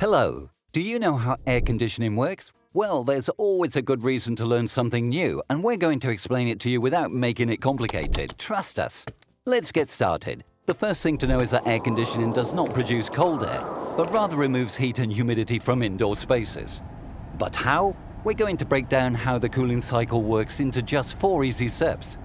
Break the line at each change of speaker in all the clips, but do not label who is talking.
Hello. Do you know how air conditioning works? Well, there's always a good reason to learn something new, and we're going to explain it to you without making it complicated. Trust us. Let's get started. The first thing to know is that air conditioning does not produce cold air, but rather removes heat and humidity from indoor spaces. But how? We're going to break down how the cooling cycle works into just 4 easy steps.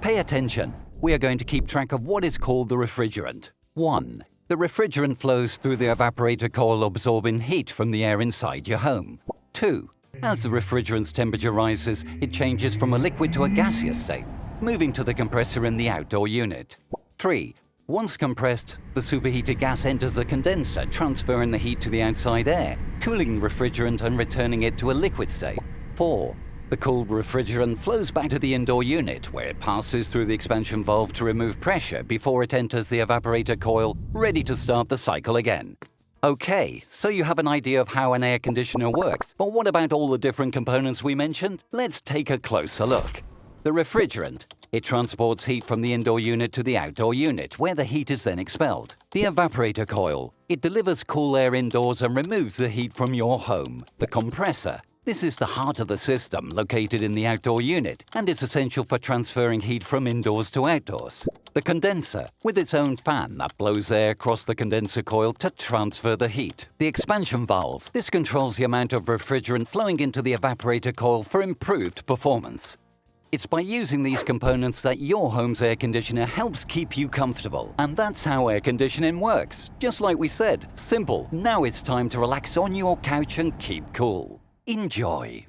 Pay attention. We are going to keep track of what is called the refrigerant. 1. The refrigerant flows through the evaporator coil, absorbing heat from the air inside your home. 2. As the refrigerant's temperature rises, it changes from a liquid to a gaseous state, moving to the compressor in the outdoor unit. 3. Once compressed, the superheated gas enters the condenser, transferring the heat to the outside air, cooling the refrigerant and returning it to a liquid state. 4. The cooled refrigerant flows back to the indoor unit, where it passes through the expansion valve to remove pressure before it enters the evaporator coil, ready to start the cycle again. Okay, so you have an idea of how an air conditioner works, but what about all the different components we mentioned? Let's take a closer look. The refrigerant. It transports heat from the indoor unit to the outdoor unit, where the heat is then expelled. The evaporator coil. It delivers cool air indoors and removes the heat from your home. The compressor. This is the heart of the system, located in the outdoor unit, and is essential for transferring heat from indoors to outdoors. The condenser, with its own fan that blows air across the condenser coil to transfer the heat. The expansion valve. This controls the amount of refrigerant flowing into the evaporator coil for improved performance. It's by using these components that your home's air conditioner helps keep you comfortable. And that's how air conditioning works. Just like we said, simple. Now it's time to relax on your couch and keep cool. Enjoy.